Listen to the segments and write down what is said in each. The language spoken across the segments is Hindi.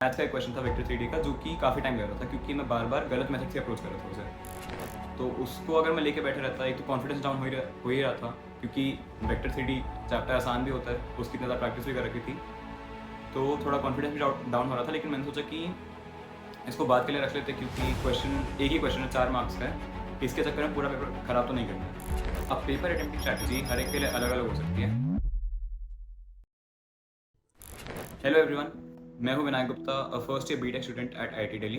मैथ्स का एक क्वेश्चन था वेक्टर 3D का, जो कि काफ़ी टाइम ले रहा था क्योंकि मैं बार बार गलत मेथड से अप्रोच कर रहा था उसे। तो उसको अगर मैं लेके बैठे रहता, एक तो कॉन्फिडेंस डाउन हो ही रहा था क्योंकि वेक्टर 3D चैप्टर आसान भी होता है, उसकी ज़्यादा प्रैक्टिस भी कर रखी थी, तो थोड़ा कॉन्फिडेंस भी डाउन हो रहा था। लेकिन मैंने सोचा कि इसको बात के लिए रख लेते क्योंकि क्वेश्चन एक ही क्वेश्चन है, 4 मार्क्स का है, इसके चक्कर में पूरा पेपर ख़राब तो नहीं करना। अब पेपर अटेम्प्टिंग स्ट्रैटेजी हर एक के लिए अलग अलग हो सकती है। हेलो एवरीवन, मैं हूं Vinayak Gupta, first year BTech student at IIT Delhi.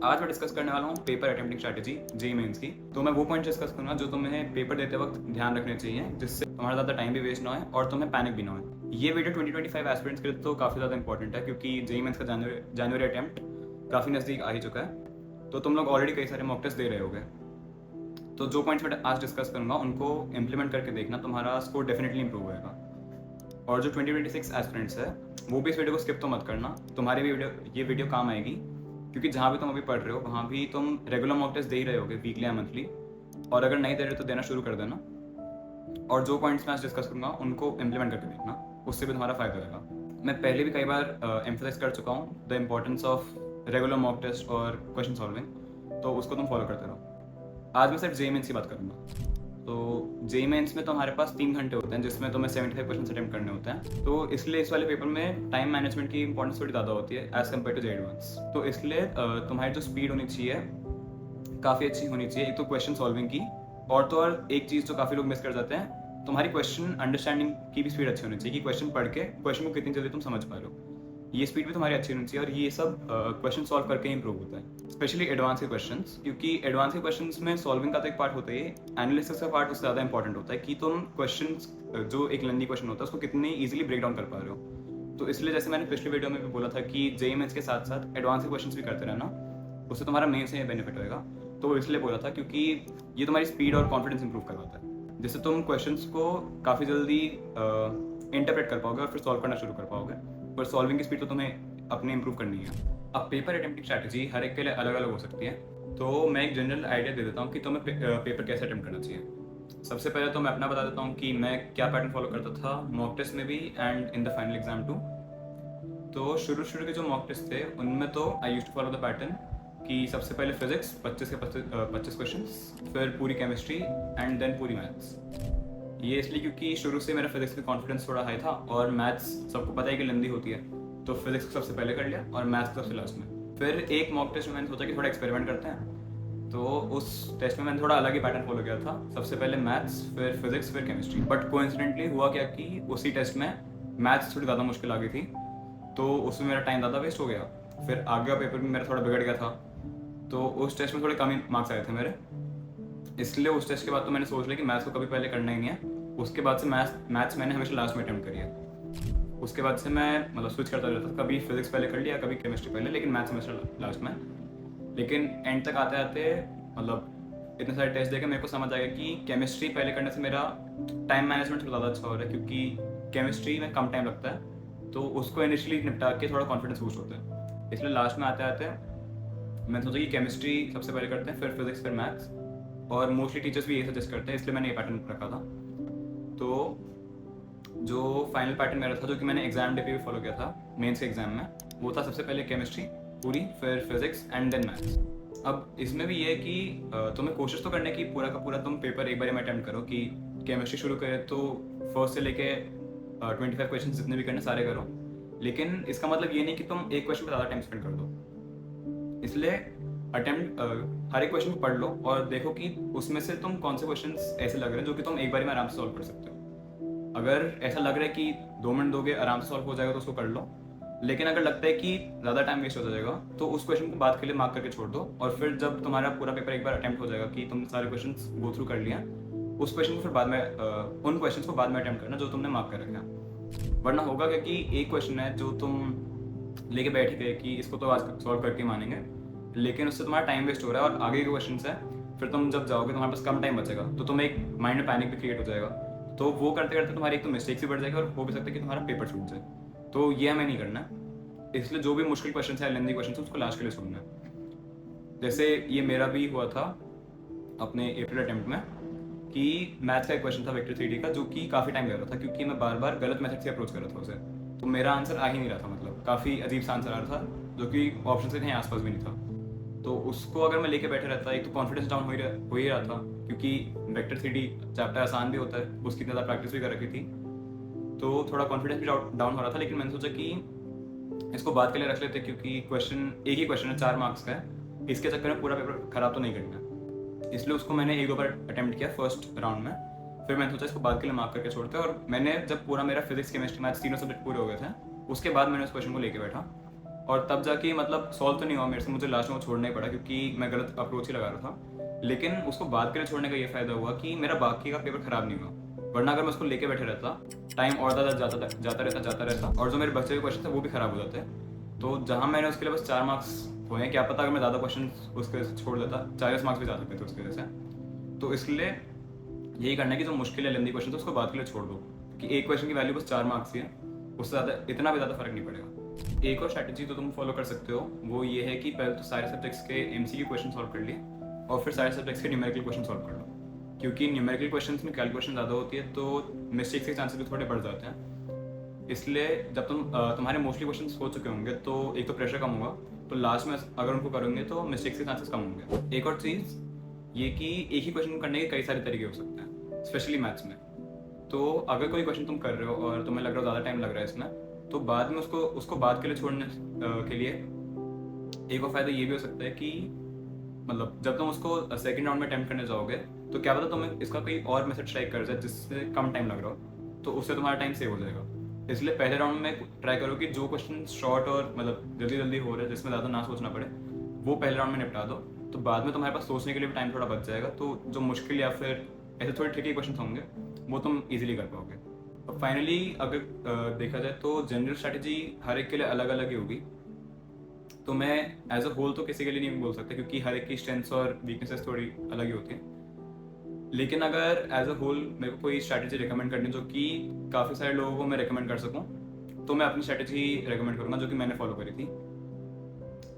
आज मैं डिस्कस करने वाला हूं paper attempting strategy JEE Mains की। तो मैं वो पॉइंट डिस्कस करूंगा जो तुम्हें पेपर देते वक्त ध्यान रखने चाहिए, जिससे तुम्हारा ज़्यादा टाइम भी वेस्ट ना हो और तुम्हें पैनिक भी ना हो। ये वीडियो 2025 एस्पिरेंट्स के लिए तो काफ़ी ज़्यादा इंपॉर्टेंट है क्योंकि जेईई मेंस का जनवरी अटेम्प्ट काफ़ी नज़दीक आ ही चुका है। तो तुम लोग ऑलरेडी कई सारे मॉक टेस्ट दे रहे होगे। तो जो पॉइंट्स मैं आज डिस्कस करूंगा उनको इम्प्लीमेंट करके देखना, तुम्हारा स्कोर डेफिनेटली इंप्रूव होगा। और जो 2026 एस्पिरेंट्स है वो भी इस वीडियो को स्किप तो मत करना, तुम्हारी भी ये वीडियो काम आएगी क्योंकि जहाँ भी तुम अभी पढ़ रहे हो वहाँ भी तुम रेगुलर मॉक टेस्ट दे ही रहे होगे, वीकली या मंथली, और अगर नहीं दे रहे तो देना शुरू कर देना। और जो पॉइंट्स मैं आज डिस्कस करूँगा उनको इम्प्लीमेंट करके देखना, उससे भी तुम्हारा फायदा होगा। मैं पहले भी कई बार एम्फसाइज कर चुका हूँ the importance of regular mock test और क्वेश्चन सॉल्विंग, तो उसको तुम फॉलो करते रहो। आज मैं सिर्फ जेईई मेंस की बात करूँगा। तो जेईई मेंस में तो हमारे पास 3 घंटे होते हैं जिसमें तुम्हें 75 क्वेश्चन अटेम्प्ट करने होते हैं। तो इसलिए इस वाले पेपर में टाइम मैनेजमेंट की इंपॉर्टेंस थोड़ी ज़्यादा होती है as compare to JEE advance. तो इसलिए तुम्हारी जो स्पीड होनी चाहिए काफ़ी अच्छी होनी चाहिए, एक तो क्वेश्चन सॉल्विंग की, और तो और एक चीज़ जो काफ़ी लोग मिस कर जाते हैं, तुम्हारी क्वेश्चन अंडरस्टैंडिंग की भी स्पीड अच्छी होनी चाहिए कि क्वेश्चन पढ़ के क्वेश्चन को कितनी जल्दी तुम समझ पा रहे हो। ये स्पीड भी तुम्हारी अच्छी होनी चाहिए और ये सब क्वेश्चन सॉल्व करके इंप्रूव होता है, स्पेशली एडवांस के क्वेश्चंस, क्योंकि एडवांस के क्वेश्चंस में सॉल्विंग का तो एक पार्ट होता है, एनालिसिस का पार्ट उससे ज़्यादा इंपॉर्टेंट होता है कि तुम क्वेश्चंस जो एक लेंदी क्वेश्चन होता है उसको कितनी ईजिली ब्रेक डाउन कर पा रहे हो। तो इसलिए जैसे मैंने पिछले वीडियो में भी बोला था कि जेईई मेंस के साथ साथ एडवांस के क्वेश्चन भी करते रहना, उससे तुम्हारा मेंस में बेनिफिट होगा। तो इसलिए बोला था क्योंकि ये तुम्हारी स्पीड और कॉन्फिडेंस इंप्रूव करवाता है, जिससे तुम क्वेश्चंस को काफ़ी जल्दी इंटरप्रेट कर पाओगे और फिर सॉल्व करना शुरू कर पाओगे। पर सॉल्विंग की स्पीड तो तुम्हें अपनी इंप्रूव करनी है। अब पेपर अटेम्प्टिंग स्ट्रैटेजी हर एक के लिए अलग अलग हो सकती है, तो मैं एक जनरल आइडिया दे देता हूँ कि तुम्हें पेपर कैसे अटेम्प्ट करना चाहिए। सबसे पहले तो मैं अपना बता देता हूँ कि मैं क्या पैटर्न फॉलो करता था मॉक टेस्ट में भी and in the final exam too. तो शुरू के जो मॉक टेस्ट थे उनमें तो I used to follow the pattern कि सबसे पहले फिजिक्स 25 के 25 क्वेश्चन, फिर पूरी केमिस्ट्री एंड देन पूरी मैथ्स। ये इसलिए क्योंकि शुरू से मेरा फिजिक्स में कॉन्फिडेंस थोड़ा हाई था और मैथ्स सबको पता है कि लेंदी होती है, तो फिजिक्स को सबसे पहले कर लिया और मैथ्स को सबसे लास्ट में। फिर एक मॉक टेस्ट में मैंने सोचा कि थोड़ा एक्सपेरिमेंट करते हैं, तो उस टेस्ट में मैंने थोड़ा अलग ही पैटर्न फॉलो किया था, सबसे पहले मैथ्स, फिर फिजिक्स, फिर केमिस्ट्री। बट कोइंसिडेंटली हुआ क्या कि उसी टेस्ट में मैथ्स थोड़ी ज़्यादा मुश्किल आ गई थी, तो उसमें मेरा टाइम ज़्यादा वेस्ट हो गया। फिर आगे का पेपर भी मेरा थोड़ा बिगड़ गया था, तो उस टेस्ट में थोड़े कम ही मार्क्स आए थे मेरे। इसलिए उस टेस्ट के बाद तो मैंने सोच लिया कि मैथ्स को कभी पहले करना ही नहीं है। उसके बाद से मैथ्स मैंने हमेशा लास्ट में अटेम्प्ट करी है। उसके बाद से मैं मतलब स्विच करता रहता था, कभी फिजिक्स पहले कर लिया, कभी केमिस्ट्री पहले, लेकिन मैथ्स हमेशा लास्ट में। लेकिन एंड तक आते आते मतलब इतने सारे टेस्ट देके मेरे को समझ आ गया कि केमिस्ट्री पहले करने से मेरा टाइम मैनेजमेंट थोड़ा ज़्यादा अच्छा हो रहा है, क्योंकि केमिस्ट्री में कम टाइम लगता है, तो उसको इनिशियली निपटा के थोड़ा कॉन्फिडेंस बूस्ट होता है। इसलिए लास्ट में आते आते मैंने सोचा कि केमिस्ट्री सबसे पहले करते हैं, फिर फिजिक्स, फिर मैथ्स, और मोस्टली टीचर्स भी ये सजेस्ट करते हैं, इसलिए मैंने ये पैटर्न रखा था। तो जो फाइनल पैटर्न मेरा था, जो कि मैंने एग्जाम डे पे भी फॉलो किया था मेंस के एग्जाम में, वो था सबसे पहले केमिस्ट्री पूरी, फिर फिजिक्स एंड देन मैथ्स। अब इसमें भी ये है कि तुम्हें कोशिश तो करने की पूरा का पूरा तुम पेपर एक बार में अटेम्प्ट करो, कि केमिस्ट्री शुरू करें तो फर्स्ट से लेके 25 क्वेश्चन जितने भी करने सारे करो, लेकिन इसका मतलब ये नहीं कि तुम एक क्वेश्चन पर ज़्यादा टाइम स्पेंड कर दो। इसलिए अटेम्प्ट हर एक क्वेश्चन को पढ़ लो और देखो कि उसमें से तुम कौन से क्वेश्चन ऐसे लग रहे हैं जो कि तुम एक बार में आराम से सॉल्व कर सकते हो। अगर ऐसा लग रहा है कि 2 मिनट दोगे आराम से सॉल्व हो जाएगा तो उसको कर लो, लेकिन अगर लगता है कि ज़्यादा टाइम वेस्ट हो जाएगा तो उस क्वेश्चन को बाद के लिए मार्क करके छोड़ दो, और फिर जब तुम्हारा पूरा पेपर एक बार अटेम्प्ट हो जाएगा कि तुम सारे क्वेश्चन गो थ्रू कर लिया, उस क्वेश्चन को फिर बाद में उन क्वेश्चन को बाद में अटेम्प्ट करना जो तुमने मार्क कर रखा। वरना होगा क्योंकि एक क्वेश्चन है जो तुम लेके बैठ गए कि इसको तो आज सॉल्व करके मानेंगे, लेकिन उससे तुम्हारा टाइम वेस्ट हो रहा है और आगे के क्वेश्चन है, फिर तुम जब जाओगे तुम्हारे पास कम टाइम बचेगा, तो तुम्हें एक माइंड में पैनिक भी क्रिएट हो जाएगा, तो वो करते करते तुम्हारी एक तो मिस्टेक्स भी बढ़ जाएगी और हो भी सकता है कि तुम्हारा पेपर छूट जाए। तो ये हमें नहीं करना है। इसलिए जो भी मुश्किल क्वेश्चन है, लेंदी क्वेश्चन है, उसको लास्ट के लिए छोड़ना है। जैसे ये मेरा भी हुआ था अपने अप्रैल अटेम्प्ट में कि मैथ्स का एक क्वेश्चन था वेक्टर 3D का, जो कि काफ़ी टाइम ले रहा था क्योंकि मैं बार बार गलत मेथड से अप्रोच कर रहा था उसे, तो मेरा आंसर आ ही नहीं रहा था, मतलब काफ़ी अजीब सा आंसर आ रहा था जो कि ऑप्शन से कहीं आसपास भी नहीं था। तो उसको अगर मैं लेके बैठे रहता, एक तो कॉन्फिडेंस डाउन हो ही रहा था, क्योंकि वेक्टर 3D चैप्टर आसान भी होता है, उसकी ज़्यादा प्रैक्टिस भी कर रखी थी, तो थोड़ा कॉन्फिडेंस भी डाउन हो रहा था। लेकिन मैंने सोचा कि इसको बात के लिए रख लेते, क्योंकि क्वेश्चन एक ही क्वेश्चन है, 4 मार्क्स का है, इसके चक्कर में पूरा पेपर खराब तो नहीं करना। इसलिए उसको मैंने एक दो बार अटेम्प्ट किया फर्स्ट राउंड में, फिर मैंने सोचा इसको बाद के लिए मार्क करके छोड़ते हैं। और मैंने जब पूरा मेरा फिजिक्स केमिस्ट्री मैथ्स तीनों सब्जेक्ट पूरे हो गए थे, उसके बाद मैंने उस क्वेश्चन को लेके बैठा, और तब जाके मतलब सॉल्व तो नहीं हुआ मेरे से, मुझे लास्ट में वो छोड़ना ही पड़ा, क्योंकि मैं गलत अप्रोच ही लगा रहा था। लेकिन उसको बाद के लिए छोड़ने का ये फायदा हुआ कि मेरा बाकी का पेपर खराब नहीं हुआ, वरना अगर मैं उसको लेके बैठे रहता, टाइम और ज़्यादा जाता रहता, और जो मेरे बचे हुए क्वेश्चन थे वो भी खराब हो जाते। तो जहाँ मैंने उसके लिए बस 4 मार्क्स हुए, क्या पता अगर मैं ज़्यादा क्वेश्चन उसके वजह से छोड़ देता, 40 मार्क्स भी जा सकते थे उसकी वजह से। तो इसलिए यही करना है कि जो मुश्किल है लेंदी क्वेश्चन, तो उसको बाद के लिए छोड़ दो, क्योंकि एक क्वेश्चन की वैल्यू बस 4 मार्क्स ही है, उससे ज़्यादा इतना भी ज़्यादा फर्क नहीं पड़ेगा। एक और स्ट्रैटेजी तो तुम फॉलो कर सकते हो, वो ये है कि पहले तो सारे सब्जेक्ट्स के MCQ क्वेश्चन सॉल्व कर लिए, और फिर सारे सब्जेक्ट्स के न्यूमेरिकल क्वेश्चन सॉल्व कर लो, क्योंकि न्यूमेरिकल क्वेश्चन में कैलकुलेशन ज़्यादा होती है, तो मिस्टेक्स के चांसेस भी थोड़े बढ़ जाते हैं। इसलिए जब तुम्हारे मोस्टली क्वेश्चन हो चुके होंगे, तो एक तो प्रेशर कम होगा, तो लास्ट में अगर उनको करोगे तो मिस्टेक्स के चांसेस कम होंगे। एक और चीज़ ये कि एक ही क्वेश्चन करने के कई सारे तरीके हो सकते हैं, स्पेशली मैथ्स में। तो अगर कोई क्वेश्चन तुम कर रहे हो और तुम्हें लग रहा है ज़्यादा टाइम लग रहा है इसमें, तो बाद में उसको बाद के लिए छोड़ने के लिए एक और फायदा ये भी हो सकता है कि मतलब जब तुम उसको सेकंड राउंड में अटेम्प्ट करने जाओगे, तो क्या पता तुम्हें इसका कोई और मेथड ट्राई कर जाए जिससे कम टाइम लग रहा हो, तो उससे तुम्हारा टाइम सेव हो जाएगा। इसलिए पहले राउंड में ट्राई करो कि जो क्वेश्चन शॉर्ट और मतलब जल्दी जल्दी हो रहे हैं, जिसमें ज़्यादा ना सोचना पड़े, वो पहले राउंड में निपटा दो, तो बाद में तुम्हारे पास सोचने के लिए भी टाइम थोड़ा बच जाएगा। तो जो मुश्किल या फिर ऐसे थोड़े ट्रिकी क्वेश्चन होंगे, वो तुम इजीली कर पाओगे। और फाइनली अगर देखा जाए तो जनरल स्ट्रैटेजी हर एक के लिए अलग अलग ही होगी, तो मैं एज अ होल तो किसी के लिए नहीं बोल सकता, क्योंकि हर एक की स्ट्रेंथ्स और वीकनेसेस थोड़ी अलग ही होती हैं। लेकिन अगर एज अ होल मेरे को कोई स्ट्रैटेजी रिकमेंड करनी जो कि काफ़ी सारे लोगों को मैं रिकमेंड कर सकूं, तो मैं अपनी स्ट्रैटेजी रिकमेंड करूंगा जो कि मैंने फॉलो करी थी।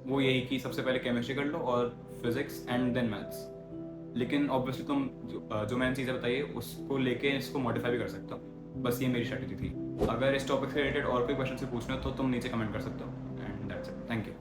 वो यही कि सबसे पहले केमिस्ट्री कर लो और फिजिक्स एंड देन मैथ्स। लेकिन ऑब्वियसली तुम जो मैंने चीज़ें बताई उसको लेके इसको मॉडिफाई भी कर सकते हो। बस ये मेरी स्ट्रैटेजी थी। अगर इस टॉपिक से रिलेटेड और कोई क्वेश्चन से पूछना हो तो तुम नीचे कमेंट कर सकते हो। And that's it, thank you.